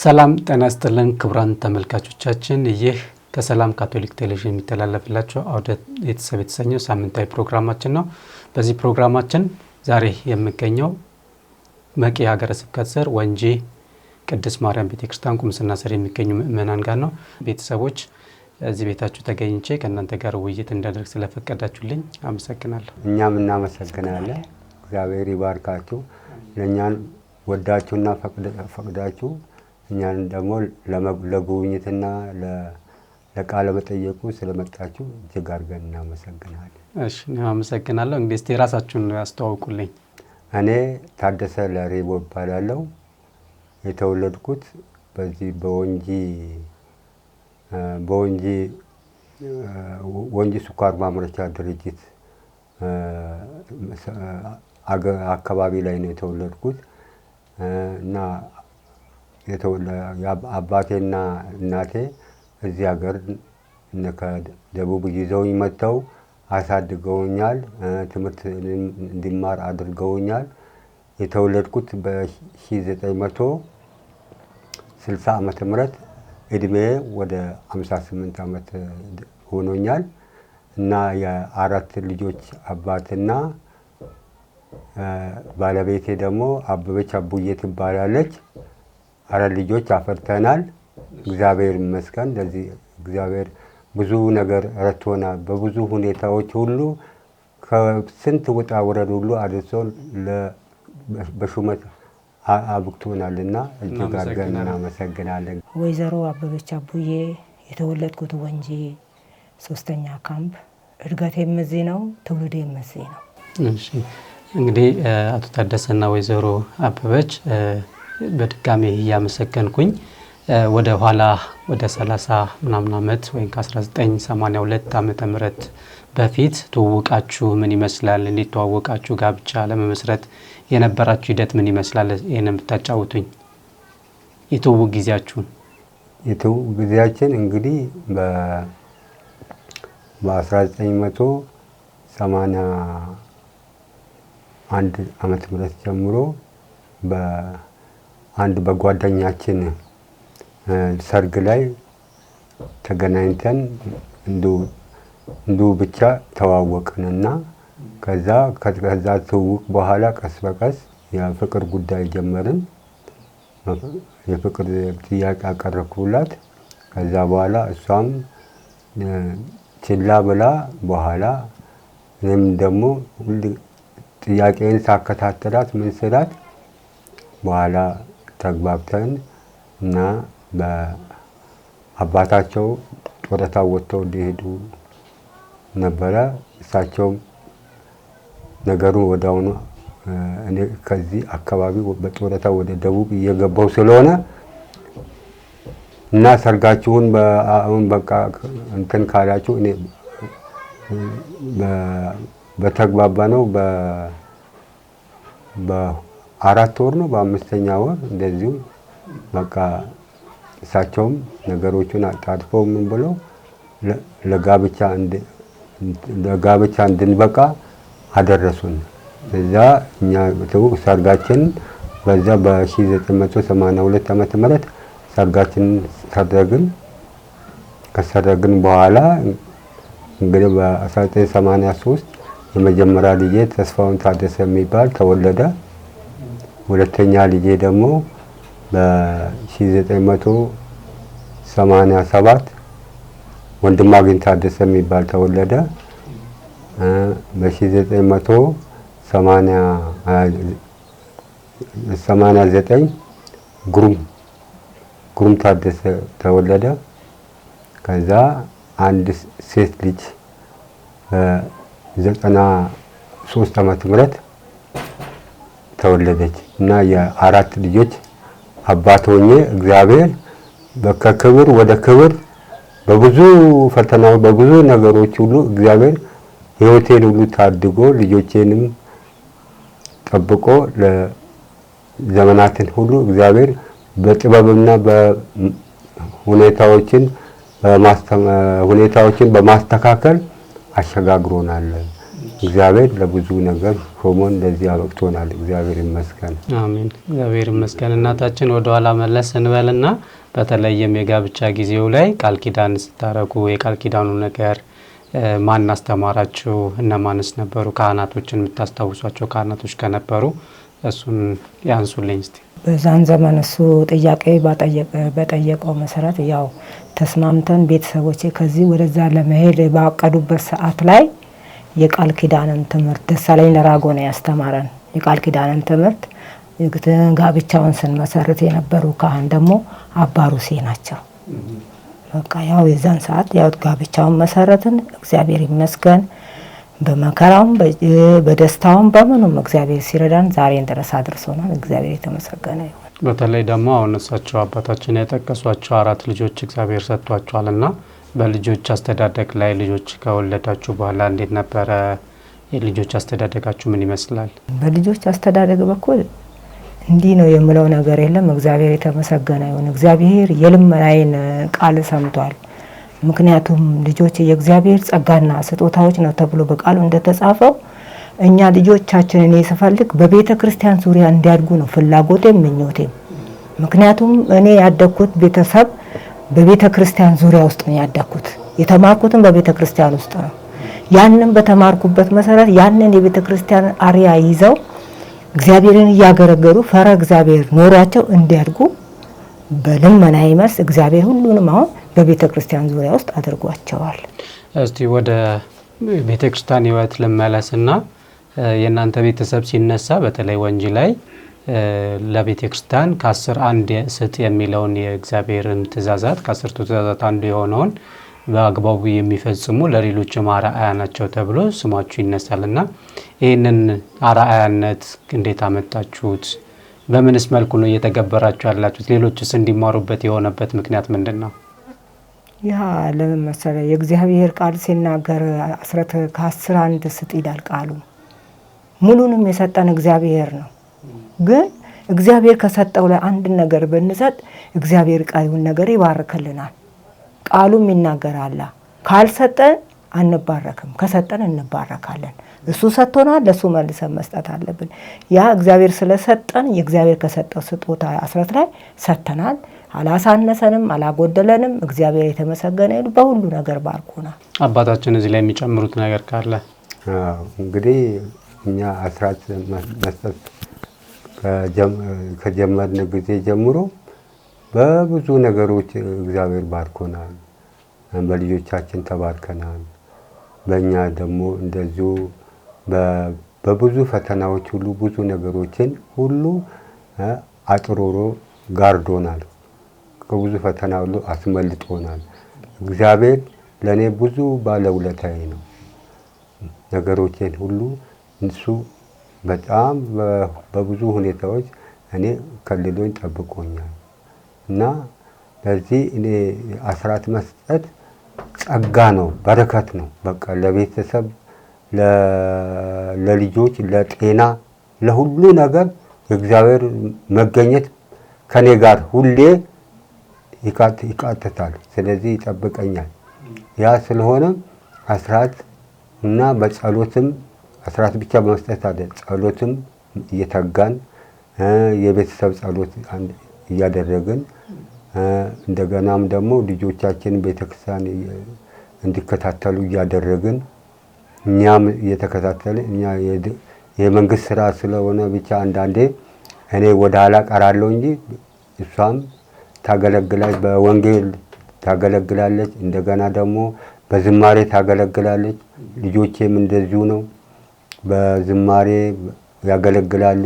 ሰላም ጤና ይስጥልን ክቡራን ተመልካቾቻችን፣ ይህ ከሰላም ካቶሊክ ቴሌቪዥን የሚተላለፍላችሁ አውደ ቤተሰብ የተሰኘው ሳምንታዊ ፕሮግራማችን ነው። በዚህ ፕሮግራማችን ዛሬ የሚገኘው መቂ ሀገረ ስብከት ስር ወንጂ ቅድስት ማርያም ቤተክርስቲያን ቁምስና ስር የሚገኙ ምእመናን ጋር ነው። ቤተሰቦች እዚህ ቤታችሁ ተገኝቼ ከእናንተ ጋር ውይይት እንዳደርግ ስለፈቀዳችሁልኝ አመሰግናለሁ። እኛም እናመሰግናለን። እግዚአብሔር ይባርካችሁ። ለእኛን ወዳችሁና ፈቅዳችሁ እኛን ደግሞ ለጉብኝትና ለቃለ መጠየቁ ስለመጣችሁ እጅግ አድርገን እናመሰግናለን። እሺ፣ አመሰግናለሁ። እንግዲህ እስቲ ራሳችሁን አስተዋውቁልኝ። እኔ ታደሰ ለሬቦ እባላለሁ። የተወለድኩት በዚህ በወንጂ ስኳር ማምረቻ ድርጅት አካባቢ ላይ ነው የተወለድኩት እና አባቴና እናቴ እዚህ ሀገር ከደቡብ ይዘውኝ መጥተው አሳድገውኛል። ትምህርት እንዲማር አድርገውኛል። የተወለድኩት በ1960 ዓመተ ምህረት እድሜ ወደ 58 ዓመት ሆኖኛል እና የአራት ልጆች አባትና ባለቤቴ ደግሞ አበበች አቡዬ ትባላለች። አራት ልጆች አፈርተናል። እግዚአብሔር ይመስገን። ለዚህ እግዚአብሔር ብዙ ነገር ረድቶናል። በብዙ ሁኔታዎች ሁሉ ከስንት ውጣ ውረድ ሁሉ አድርሶ በሹመት አብቅቶናልና እጅግ አድርገን እናመሰግናለን። ወይዘሮ አበበች አቡዬ፣ የተወለድኩት ወንጂ 3ኛ ካምፕ፣ እድገቴም እዚህ ነው፣ ትውልዴም እዚህ ነው። እሺ፣ እንግዲህ አቶ ታደሰና ወይዘሮ አበበች በድጋሚ እያመሰገንኩኝ ወደ ኋላ ወደ 30 ምናምን ዓመት ወይም ከ1982 ዓመተ ምህረት በፊት ትውውቃችሁ ምን ይመስላል? እንዴት ተዋወቃችሁ? ጋብቻ ለመመስረት የነበራችሁ ሂደት ምን ይመስላል? ይሄንን ብታጫውቱኝ። የትውውቅ ጊዜያችሁን። የትውውቅ ጊዜያችን እንግዲህ በ1981 ዓመተ ምህረት ጀምሮ አንድ በጓደኛችን ሰርግ ላይ ተገናኝተን እንዱ ብቻ ተዋወቅንና ከዛ ትውውቅ በኋላ ቀስ በቀስ የፍቅር ጉዳይ ጀመርን። የፍቅር ጥያቄ አቀረብኩላት። ከዛ በኋላ እሷም ችላ ብላ በኋላ እኔም ደግሞ ጥያቄን ሳከታተላት ምን ስላት በኋላ ተግባብተን እና በአባታቸው ጡረታ ወጥተው እንዲሄዱ ነበረ። እሳቸው ነገሩን ወዳውኑ እኔ ከዚህ አካባቢ በጡረታ ወደ ደቡብ እየገባው ስለሆነ እና ሰርጋችሁን አሁን በቃ እንትን ካላችሁ እኔ በተግባባ ነው በ4 ወር ነው በ5ኛ ወር እንደዚሁ በቃ እሳቸውም ነገሮቹን አጣጥፈው ምን ብለው ለጋብቻ እንድንበቃ አደረሱን። እዛ እኛ ሰርጋችን በዛ በ1982 ዓመተ ምህረት ሰርጋችን ሰረግን። ከሰረግን በኋላ እንግዲህ በ1983 የመጀመሪያ ልጄ ተስፋውን ታደሰ የሚባል ተወለደ። ሁለተኛ ልጄ ደግሞ በ1987 ወንድማገኝ ታደሰ የሚባል ተወለደ። በ1989 ጉሩም ታደሰ ተወለደ። ከዛ አንድ ሴት ልጅ በ93 ዓመተ ምህረት ተወለደች እና የአራት ልጆች አባት ሆኜ እግዚአብሔር ከክብር ወደ ክብር በብዙ ፈተናዎች በብዙ ነገሮች ሁሉ እግዚአብሔር ሕይወቴን ሁሉ ታድጎ ልጆቼንም ጠብቆ ለዘመናትን ሁሉ እግዚአብሔር በጥበብና ሁኔታዎችን በማስተካከል አሸጋግሮናል እግዚአብሔር ለብዙ ነገር ሾሞን ለዚህ አበቅቶናል። እግዚአብሔር ይመስገን። አሜን። እግዚአብሔር ይመስገን። እናታችን ወደ ኋላ መለስ እንበልና በተለይም የጋብቻ ጊዜው ላይ ቃል ኪዳን ስታረጉ የቃል ኪዳኑ ነገር ማን አስተማራችሁ? እነማንስ ነበሩ? ካህናቶችን የምታስታውሷቸው ካህናቶች ከነበሩ እሱን ያንሱልኝ እስቲ። በዛን ዘመን እሱ ጥያቄ በጠየቀው መሰረት ያው ተስማምተን ቤተሰቦቼ ከዚህ ወደዛ ለመሄድ ባቀዱበት ሰዓት ላይ የቃል ኪዳንን ትምህርት ደሳለኝ ለራጎ ነው ያስተማረን። የቃል ኪዳንን ትምህርት ጋብቻውን ስንመሰርት የነበሩ ካህን ደግሞ አባሩሴ ናቸው። በቃ ያው የዛን ሰዓት ያው ጋብቻውን መሰረትን። እግዚአብሔር ይመስገን። በመከራውም በደስታውም በምኑም እግዚአብሔር ሲረዳን ዛሬን ድረስ አድርሶናል። እግዚአብሔር የተመሰገነ ይሁን። በተለይ ደግሞ አሁን እሳቸው አባታችን የጠቀሷቸው 4 ልጆች እግዚአብሔር ሰጥቷቸዋልና በልጆች አስተዳደግ ላይ ልጆች ከወለዳችሁ በኋላ እንዴት ነበረ? የልጆች አስተዳደጋችሁ ምን ይመስላል? በልጆች አስተዳደግ በኩል እንዲህ ነው የምለው ነገር የለም። እግዚአብሔር የተመሰገነ ይሁን። እግዚአብሔር የልመናዬን ቃል ሰምቷል። ምክንያቱም ልጆች የእግዚአብሔር ጸጋና ስጦታዎች ነው ተብሎ በቃሉ እንደተጻፈው እኛ ልጆቻችን እኔ ስፈልግ በቤተ ክርስቲያን ዙሪያ እንዲያድጉ ነው ፍላጎቴም ምኞቴም። ምክንያቱም እኔ ያደግኩት ቤተሰብ በቤተ ክርስቲያን ዙሪያ ውስጥ ነው ያደግኩት። የተማርኩትም በቤተ ክርስቲያን ውስጥ ነው። ያንን በተማርኩበት መሰረት ያንን የቤተ ክርስቲያን አሪያ ይዘው እግዚአብሔርን እያገለገሉ ፈረ እግዚአብሔር ኖሯቸው እንዲያድጉ በልመና ይመስ እግዚአብሔር ሁሉንም አሁን በቤተ ክርስቲያን ዙሪያ ውስጥ አድርጓቸዋል። እስቲ ወደ ቤተ ክርስቲያን ህይወት ልመለስና የእናንተ ቤተሰብ ሲነሳ በተለይ ወንጂ ላይ ለቤተ ክርስቲያን ከ10 አንድ ስጥ የሚለውን የእግዚአብሔርን ትእዛዛት ከ10ቱ ትእዛዛት አንዱ የሆነውን በአግባቡ የሚፈጽሙ ለሌሎችም አርአያ ናቸው ተብሎ ስማችሁ ይነሳልና ይህንን አርአያነት እንዴት አመጣችሁት? በምንስ መልኩ ነው እየተገበራችሁ ያላችሁት? ሌሎችስ እንዲማሩበት የሆነበት ምክንያት ምንድን ነው? ያ ለምን መሰለ የእግዚአብሔር ቃል ሲናገር ከ10 አንድ ስጥ ይላል ቃሉ። ሙሉንም የሰጠን እግዚአብሔር ነው። ግን እግዚአብሔር ከሰጠው ላይ አንድ ነገር ብንሰጥ እግዚአብሔር ቃሉን ነገር ይባርክልናል። ቃሉም ይናገራል። ካልሰጠን አንባረክም፣ ከሰጠን እንባረካለን። እሱ ሰጥቶናል፣ ለሱ መልሰን መስጠት አለብን። ያ እግዚአብሔር ስለሰጠን የእግዚአብሔር ከሰጠው ስጦታ አስራት ላይ ሰጥተናል። አላሳነሰንም፣ አላጎደለንም። እግዚአብሔር የተመሰገነ ይሁን። በሁሉ ነገር ባርኮናል። አባታችን እዚህ ላይ የሚጨምሩት ነገር ካለ? እንግዲህ እኛ አስራት መስጠት ከጀመርን ጊዜ ጀምሮ በብዙ ነገሮች እግዚአብሔር ባርኮናል። በልጆቻችን ተባርከናል። በእኛ ደግሞ እንደዚሁ በብዙ ፈተናዎች ሁሉ ብዙ ነገሮችን ሁሉ አጥሮሮ ጋርዶናል። ከብዙ ፈተና ሁሉ አስመልጦናል። እግዚአብሔር ለእኔ ብዙ ባለውለታዬ ነው። ነገሮችን ሁሉ እሱ በጣም በብዙ ሁኔታዎች እኔ ከልሎኝ ጠብቆኛል እና ለዚህ እኔ አስራት መስጠት ጸጋ ነው፣ በረከት ነው። በቃ ለቤተሰብ፣ ለልጆች፣ ለጤና፣ ለሁሉ ነገር የእግዚአብሔር መገኘት ከኔ ጋር ሁሌ ይቃተታል። ስለዚህ ይጠብቀኛል። ያ ስለሆነ አስራት እና በጸሎትም አስራት ብቻ በመስጠት አይደል፣ ጸሎትም እየተጋን የቤተሰብ ጸሎት እያደረግን እንደገናም ደግሞ ልጆቻችን ቤተክርስቲያን እንዲከታተሉ እያደረግን እኛም እየተከታተልን እኛ የመንግስት ስራ ስለሆነ ብቻ አንዳንዴ እኔ ወደ ኋላ ቀራለሁ እንጂ እሷም ታገለግላለች፣ በወንጌል ታገለግላለች፣ እንደገና ደግሞ በዝማሬ ታገለግላለች። ልጆቼም እንደዚሁ ነው፣ በዝማሬ ያገለግላሉ፣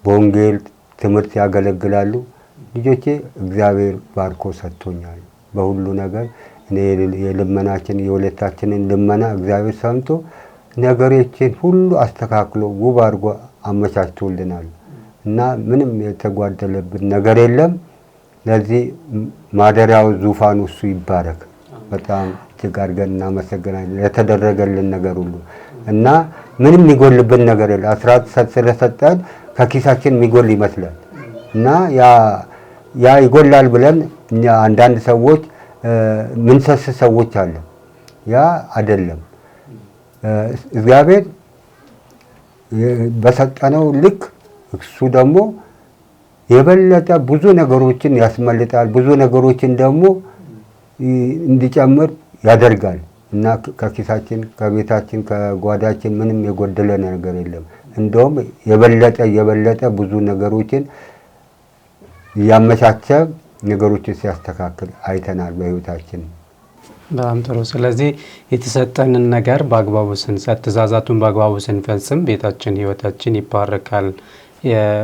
በወንጌል ትምህርት ያገለግላሉ። ልጆቼ እግዚአብሔር ባርኮ ሰጥቶኛል በሁሉ ነገር። እኔ የልመናችን የሁለታችንን ልመና እግዚአብሔር ሰምቶ ነገሮችን ሁሉ አስተካክሎ ውብ አድርጎ አመቻችቶልናል እና ምንም የተጓደለብን ነገር የለም። ለዚህ ማደሪያው ዙፋኑ እሱ ይባረክ። በጣም እጅግ አድርገን እናመሰግናለን ለተደረገልን ነገር ሁሉ እና ምንም የሚጎልብን ነገር የለም። አስራት ስለሰጠን ከኪሳችን የሚጎል ይመስላል እና ያ ይጎላል ብለን እኛ አንዳንድ ሰዎች ምንሰስ ሰዎች አለ። ያ አይደለም። እግዚአብሔር በሰጠነው ልክ እሱ ደግሞ የበለጠ ብዙ ነገሮችን ያስመልጣል፣ ብዙ ነገሮችን ደግሞ እንዲጨምር ያደርጋል እና ከኪሳችን ከቤታችን ከጓዳችን ምንም የጎደለ ነገር የለም። እንደውም የበለጠ ብዙ ነገሮችን ያመቻቸ ነገሮችን ሲያስተካክል አይተናል በህይወታችን። በጣም ጥሩ። ስለዚህ የተሰጠንን ነገር በአግባቡ ስንሰጥ፣ ትእዛዛቱን በአግባቡ ስንፈጽም ቤታችን ህይወታችን ይባረካል።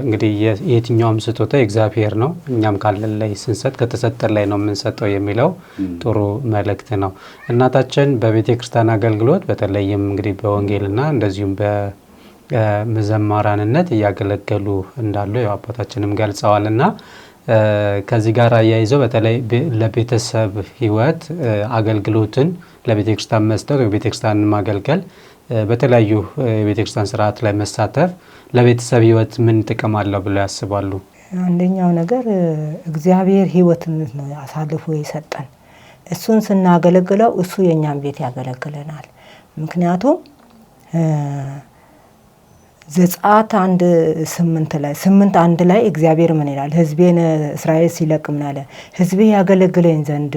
እንግዲህ የትኛውም ስጦታ እግዚአብሔር ነው። እኛም ካለን ላይ ስንሰጥ ከተሰጠን ላይ ነው የምንሰጠው የሚለው ጥሩ መልእክት ነው። እናታችን በቤተ ክርስቲያን አገልግሎት በተለይም እንግዲህ በወንጌልና እንደዚሁም በመዘማራንነት እያገለገሉ እንዳሉ አባታችንም ገልጸዋልና ከዚህ ጋር አያይዘው በተለይ ለቤተሰብ ህይወት አገልግሎትን ለቤተ ክርስቲያን መስጠት ወይ ቤተ ክርስቲያንን ማገልገል በተለያዩ የቤተ ክርስቲያን ስርዓት ላይ መሳተፍ ለቤተሰብ ህይወት ምን ጥቅም አለው ብለው ያስባሉ? አንደኛው ነገር እግዚአብሔር ህይወትን ነው አሳልፎ የሰጠን። እሱን ስናገለግለው እሱ የኛን ቤት ያገለግለናል። ምክንያቱም ዘጸአት 8:1 ላይ እግዚአብሔር ምን ይላል? ህዝቤን እስራኤል ሲለቅ ምን አለ? ህዝቤ ያገለግለኝ ዘንድ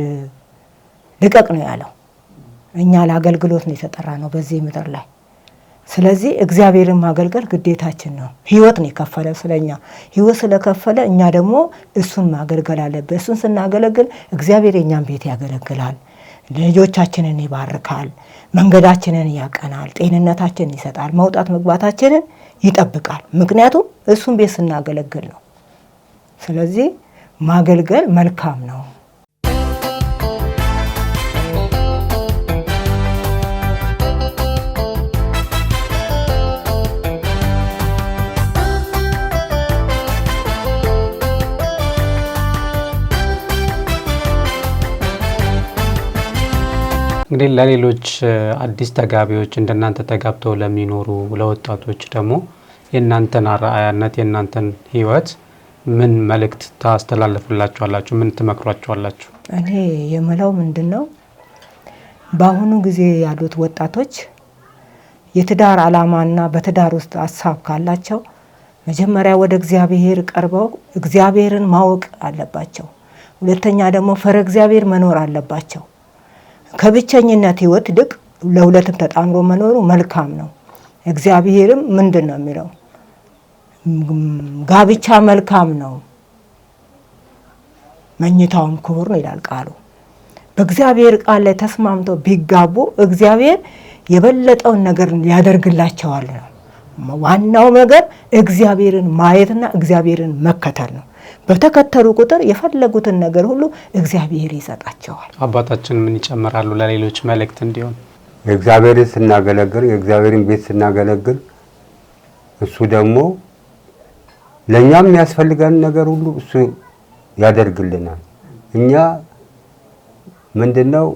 ልቀቅ ነው ያለው። እኛ ለአገልግሎት ነው የተጠራ ነው በዚህ ምድር ላይ። ስለዚህ እግዚአብሔርን ማገልገል ግዴታችን ነው። ህይወት ነው የከፈለ ስለኛ። ህይወት ስለከፈለ እኛ ደግሞ እሱን ማገልገል አለብን። እሱን ስናገለግል እግዚአብሔር የኛን ቤት ያገለግላል፣ ልጆቻችንን ይባርካል፣ መንገዳችንን ያቀናል፣ ጤንነታችንን ይሰጣል፣ መውጣት መግባታችንን ይጠብቃል። ምክንያቱም እሱን ቤት ስናገለግል ነው። ስለዚህ ማገልገል መልካም ነው። እንግዲህ ለሌሎች አዲስ ተጋቢዎች እንደናንተ ተጋብተው ለሚኖሩ ለወጣቶች ደግሞ የእናንተን አርአያነት የእናንተን ህይወት ምን መልእክት ታስተላልፉላችኋላችሁ? ምን ትመክሯችኋላችሁ? እኔ የምለው ምንድነው፣ በአሁኑ ጊዜ ያሉት ወጣቶች የትዳር ዓላማና በትዳር ውስጥ ሀሳብ ካላቸው መጀመሪያ ወደ እግዚአብሔር ቀርበው እግዚአብሔርን ማወቅ አለባቸው። ሁለተኛ ደግሞ ፈረ እግዚአብሔር መኖር አለባቸው። ከብቸኝነት ህይወት ይልቅ ለሁለትም ተጣምሮ መኖሩ መልካም ነው። እግዚአብሔርም ምንድን ነው የሚለው? ጋብቻ መልካም ነው መኝታውም ክቡር ነው ይላል ቃሉ። በእግዚአብሔር ቃል ላይ ተስማምተው ቢጋቡ እግዚአብሔር የበለጠውን ነገር ያደርግላቸዋል ነው። ዋናው ነገር እግዚአብሔርን ማየትና እግዚአብሔርን መከተል ነው። በተከተሉ ቁጥር የፈለጉትን ነገር ሁሉ እግዚአብሔር ይሰጣቸዋል። አባታችን ምን ይጨምራሉ ለሌሎች መልእክት እንዲሆን? እግዚአብሔርን ስናገለግል የእግዚአብሔርን ቤት ስናገለግል እሱ ደግሞ ለኛም የሚያስፈልገን ነገር ሁሉ እሱ ያደርግልናል። እኛ ምንድነው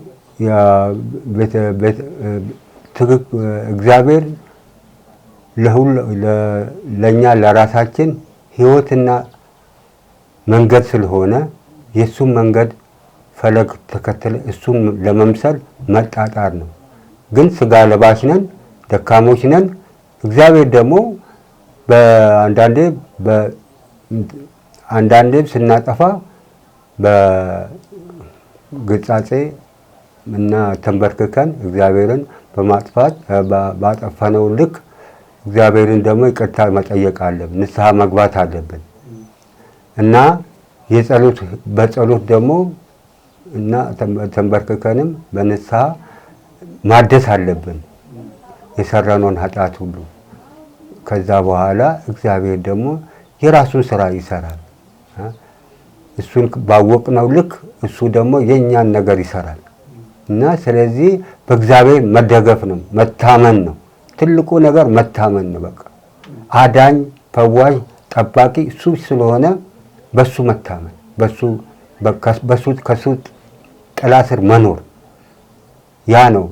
እግዚአብሔር ለኛ ለራሳችን ህይወትና መንገድ ስለሆነ የሱን መንገድ ፈለግ ተከተለ እሱን ለመምሰል መጣጣር ነው። ግን ስጋ ለባሽ ነን፣ ደካሞች ነን። እግዚአብሔር ደግሞ አንዳንዴ ስናጠፋ በግጻጼ እና ተንበርክከን እግዚአብሔርን በማጥፋት ባጠፋነው ልክ እግዚአብሔርን ደግሞ ይቅርታ መጠየቅ አለብን፣ ንስሐ መግባት አለብን እና በጸሎት ደግሞ እና ተንበርክከንም በንስሐ ማደስ አለብን የሰራነውን ኃጢአት ሁሉ። ከዛ በኋላ እግዚአብሔር ደግሞ የራሱን ስራ ይሰራል። እሱን ባወቅነው ልክ እሱ ደግሞ የኛን ነገር ይሰራል እና ስለዚህ በእግዚአብሔር መደገፍ ነው፣ መታመን ነው። ትልቁ ነገር መታመን ነው። በቃ አዳኝ፣ ፈዋሽ፣ ጠባቂ እሱ ስለሆነ በሱ መታመን፣ ከሱ ጥላ ስር መኖር፣ ያ ነው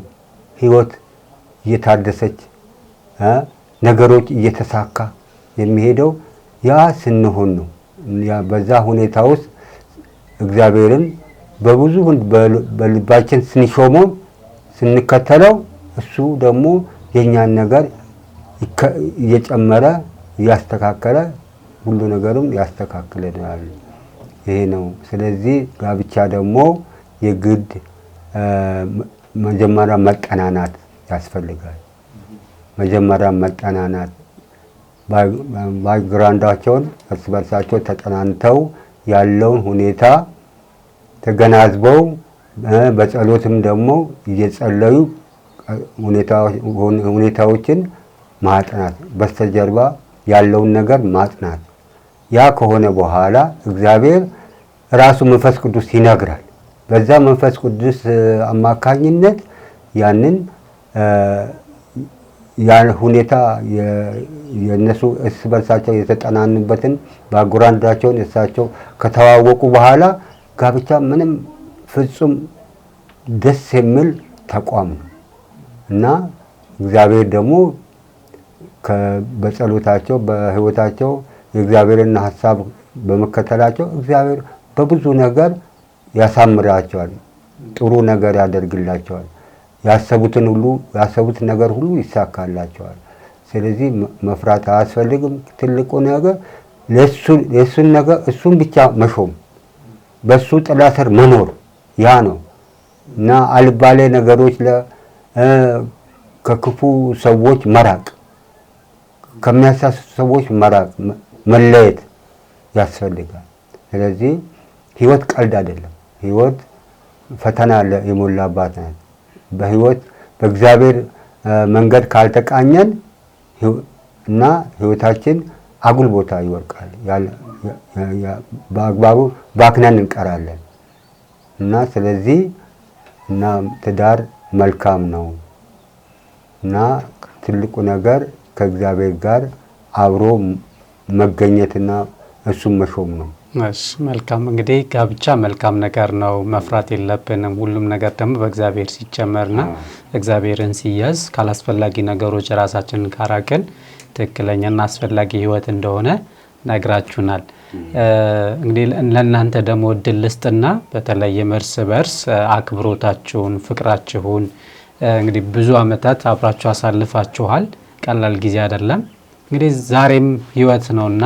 ህይወት እየታደሰች ነገሮች እየተሳካ የሚሄደው። ያ ስንሆን ነው። በዛ ሁኔታ ውስጥ እግዚአብሔርን በልባችን ስንሾመው ስንከተለው እሱ ደግሞ የኛን ነገር እየጨመረ እያስተካከለ ሁሉ ነገሩም ያስተካክለናል። ይሄ ነው። ስለዚህ ጋብቻ ደግሞ የግድ መጀመሪያ መጠናናት ያስፈልጋል። መጀመሪያ መጠናናት ባክግራውንዳቸውን እርስ በርሳቸው ተጠናንተው ያለውን ሁኔታ ተገናዝበው በጸሎትም ደግሞ እየጸለዩ ሁኔታዎችን ማጥናት፣ በስተጀርባ ያለውን ነገር ማጥናት። ያ ከሆነ በኋላ እግዚአብሔር ራሱ መንፈስ ቅዱስ ይነግራል። በዛ መንፈስ ቅዱስ አማካኝነት ያንን ሁኔታ የነሱ እርስ በርሳቸው የተጠናኑበትን ባክግራውንዳቸውን እሳቸው ከተዋወቁ በኋላ ጋብቻ ምንም ፍጹም ደስ የሚል ተቋም ነው እና እግዚአብሔር ደግሞ በጸሎታቸው በሕይወታቸው የእግዚአብሔርን ሐሳብ በመከተላቸው እግዚአብሔር በብዙ ነገር ያሳምራቸዋል፣ ጥሩ ነገር ያደርግላቸዋል። ያሰቡት ነገር ሁሉ ይሳካላቸዋል። ስለዚህ መፍራት አያስፈልግም። ትልቁ ነገር ለእሱን ነገር እሱን ብቻ መሾም፣ በሱ ጥላ ስር መኖር ያ ነው እና አልባሌ ነገሮች ከክፉ ሰዎች መራቅ፣ ከሚያሳስቱ ሰዎች መራቅ፣ መለየት ያስፈልጋል። ስለዚህ ህይወት ቀልድ አይደለም። ህይወት ፈተና የሞላባት ናት። በህይወት በእግዚአብሔር መንገድ ካልተቃኘን እና ህይወታችን አጉል ቦታ ይወርቃል። በአግባቡ ባክነን እንቀራለን እና ስለዚህ እና ትዳር መልካም ነው እና ትልቁ ነገር ከእግዚአብሔር ጋር አብሮ መገኘትና እሱም መሾም ነው። እሺ መልካም። እንግዲህ ጋብቻ መልካም ነገር ነው፣ መፍራት የለብንም። ሁሉም ነገር ደግሞ በእግዚአብሔር ሲጨመርና እግዚአብሔርን ሲያዝ ካላስፈላጊ ነገሮች ራሳችንን ካራቅን ትክክለኛና አስፈላጊ ህይወት እንደሆነ ነግራችሁናል። እንግዲህ ለእናንተ ደግሞ እድል ልስጥና በተለይም እርስ በርስ አክብሮታችሁን፣ ፍቅራችሁን እንግዲህ ብዙ አመታት አብራችሁ አሳልፋችኋል። ቀላል ጊዜ አይደለም። እንግዲህ ዛሬም ህይወት ነውና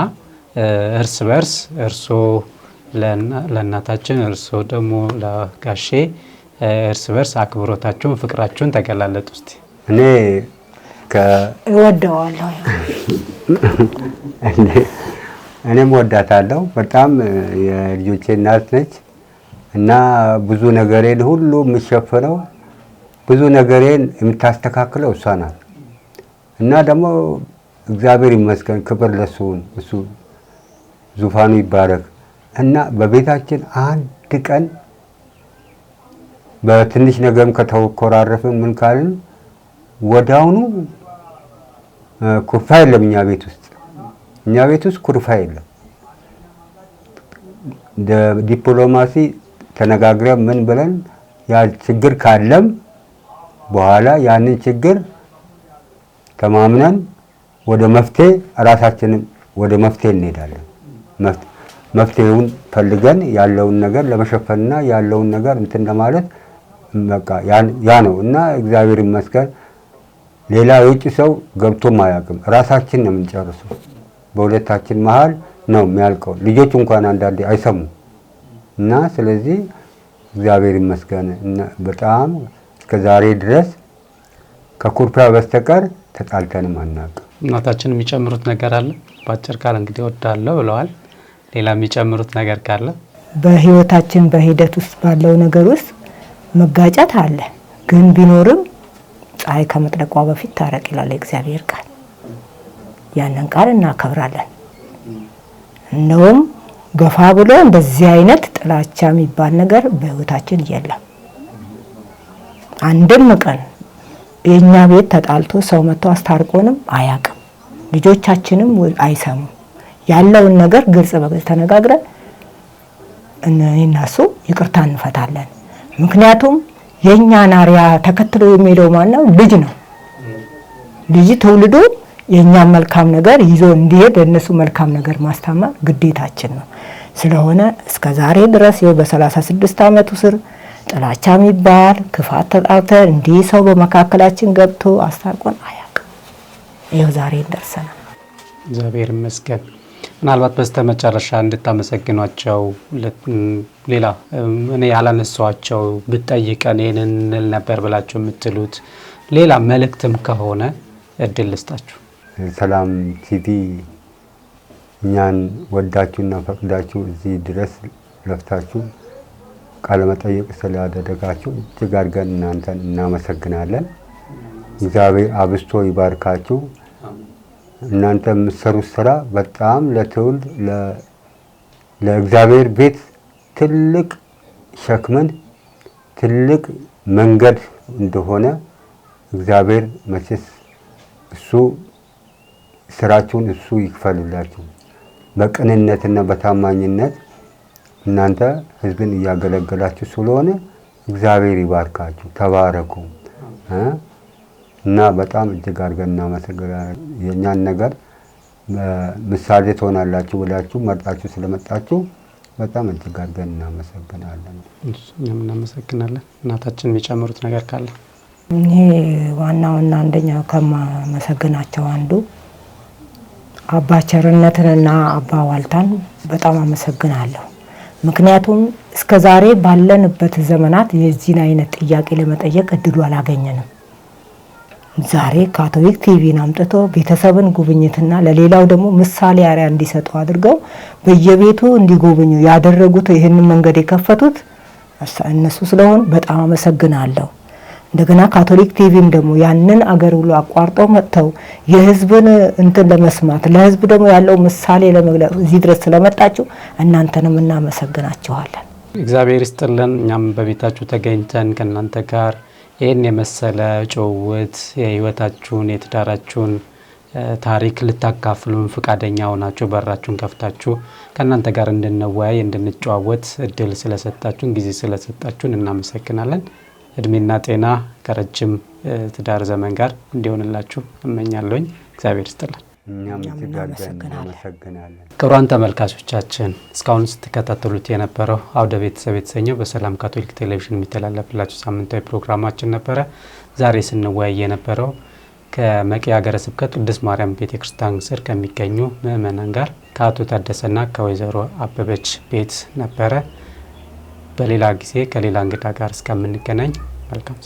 እርስ በርስ እርሶ ለእናታችን እርሶ ደግሞ ለጋሼ እርስ በርስ አክብሮታችሁን፣ ፍቅራችሁን ተገላለጡ እስቲ። እኔ እወደዋለሁ። እኔም ወዳታለሁ በጣም። የልጆቼ እናት ነች እና ብዙ ነገሬን ሁሉ የምትሸፍነው ብዙ ነገሬን የምታስተካክለው እሷ ናት እና ደግሞ እግዚአብሔር ይመስገን፣ ክብር ለሱን፣ እሱ ዙፋኑ ይባረክ እና በቤታችን አንድ ቀን በትንሽ ነገርም ከተኮራረፍን ምን ካልን ወዳውኑ ኩርፋ የለም። እኛ ቤት ውስጥ ኩርፋ የለም። ዲፕሎማሲ ተነጋግረን ምን ብለን ያ ችግር ካለም በኋላ ያንን ችግር ተማምነን ወደ መፍትሄ ራሳችንን ወደ መፍትሄ እንሄዳለን። መፍትሄውን ፈልገን ያለውን ነገር ለመሸፈንና ያለውን ነገር እንትን ለማለት በቃ ያ ነው እና እግዚአብሔር ይመስገን ሌላ የውጭ ሰው ገብቶም አያውቅም። ራሳችን ነው የምንጨርሰው። በሁለታችን መሃል ነው የሚያልቀው። ልጆች እንኳን አንዳንዴ አይሰሙም እና ስለዚህ እግዚአብሔር ይመስገን በጣም እስከዛሬ ድረስ ከኩርፊያ በስተቀር ተጣልተንም አናውቅም። እናታችን የሚጨምሩት ነገር አለ? በአጭር ቃል እንግዲህ እወዳለሁ ብለዋል። ሌላ የሚጨምሩት ነገር ካለ? በህይወታችን በሂደት ውስጥ ባለው ነገር ውስጥ መጋጨት አለ፣ ግን ቢኖርም ፀሐይ ከመጥለቋ በፊት ታረቅ ይላል የእግዚአብሔር ቃል። ያንን ቃል እናከብራለን። እንደውም ገፋ ብሎ እንደዚህ አይነት ጥላቻ የሚባል ነገር በህይወታችን የለም። አንድም ቀን የኛ ቤት ተጣልቶ ሰው መጥቶ አስታርቆንም አያውቅም። ልጆቻችንም አይሰሙም። ያለውን ነገር ግልጽ በግልጽ ተነጋግረን እኔና እሱ ይቅርታ እንፈታለን። ምክንያቱም የኛን አርያ ተከትሎ የሚሄደው ማነው? ልጅ ነው። ልጅ ትውልዱ የኛን መልካም ነገር ይዞ እንዲሄድ ለነሱ መልካም ነገር ማስተማር ግዴታችን ነው። ስለሆነ እስከ ዛሬ ድረስ በ36 ዓመቱ ስር ጥላቻ የሚባል ክፋት ተጣልተን እንዲህ ሰው በመካከላችን ገብቶ አስታርቆን አያ ይኸው ዛሬ ደርሰናል። እግዚአብሔር ይመስገን። ምናልባት በስተመጨረሻ እንድታመሰግኗቸው ሌላ እኔ ያላነሷቸው ብትጠይቀን ይህንን እንል ነበር ብላችሁ የምትሉት ሌላ መልእክትም ከሆነ እድል ልስጣችሁ። ሰላም ቲቪ እኛን ወዳችሁና ፈቅዳችሁ እዚህ ድረስ ለፍታችሁ ቃለ መጠይቅ ስላደረጋችሁ እጅግ አድርገን እናንተን እናመሰግናለን። እግዚአብሔር አብስቶ ይባርካችሁ። እናንተ የምትሰሩት ስራ በጣም ለትውልድ ለእግዚአብሔር ቤት ትልቅ ሸክምን ትልቅ መንገድ እንደሆነ እግዚአብሔር መቼስ እሱ ስራችሁን እሱ ይክፈልላችሁ። በቅንነትና በታማኝነት እናንተ ህዝብን እያገለገላችሁ ስለሆነ እግዚአብሔር ይባርካችሁ። ተባረኩ እና በጣም እጅግ አድርገን እናመሰግናለን። የእኛን ነገር ምሳሌ ትሆናላችሁ ብላችሁ መርጣችሁ ስለመጣችሁ በጣም እጅግ አድርገን እናመሰግናለን። እኛም እናመሰግናለን። እናታችን የሚጨምሩት ነገር ካለ? እኔ ዋናውና አንደኛ ከማመሰግናቸው አንዱ አባ ቸርነትንና አባ ዋልታን በጣም አመሰግናለሁ። ምክንያቱም እስከ ዛሬ ባለንበት ዘመናት የዚህን አይነት ጥያቄ ለመጠየቅ እድሉ አላገኘንም። ዛሬ ካቶሊክ ቲቪን አምጥቶ ቤተሰብን ጉብኝትና ለሌላው ደግሞ ምሳሌ አርአያ እንዲሰጡ አድርገው በየቤቱ እንዲጎበኙ ያደረጉት ይህንን መንገድ የከፈቱት እነሱ ስለሆኑ በጣም አመሰግናለሁ። እንደገና ካቶሊክ ቲቪም ደግሞ ያንን አገር ሁሉ አቋርጠው መጥተው የህዝብን እንትን ለመስማት ለህዝብ ደግሞ ያለው ምሳሌ ለመግለጽ እዚህ ድረስ ስለመጣችሁ እናንተንም እናመሰግናችኋለን። እግዚአብሔር ይስጥልን። እኛም በቤታችሁ ተገኝተን ከእናንተ ጋር ይህን የመሰለ ጭውውት የህይወታችሁን የትዳራችሁን ታሪክ ልታካፍሉን ፈቃደኛ ሆናችሁ በራችሁን ከፍታችሁ ከእናንተ ጋር እንድንወያይ እንድንጨዋወት እድል ስለሰጣችሁን ጊዜ ስለሰጣችሁን እናመሰግናለን። እድሜና ጤና ከረጅም ትዳር ዘመን ጋር እንዲሆንላችሁ እመኛለሁኝ። እግዚአብሔር ይስጥልን። እኛም እጅግ አድርገን እናመሰግናለን። ክቡራን ተመልካቾቻችን እስካሁን ስትከታተሉት የነበረው አውደ ቤተሰብ የተሰኘው በሰላም ካቶሊክ ቴሌቪዥን የሚተላለፍላችሁ ሳምንታዊ ፕሮግራማችን ነበረ። ዛሬ ስንወያይ የነበረው ከመቂ ሀገረ ስብከት ቅድስት ማርያም ቤተክርስቲያን ስር ከሚገኙ ምእመናን ጋር ከአቶ ታደሰና ከወይዘሮ አበበች ቤት ነበረ። በሌላ ጊዜ ከሌላ እንግዳ ጋር እስከምንገናኝ መልካም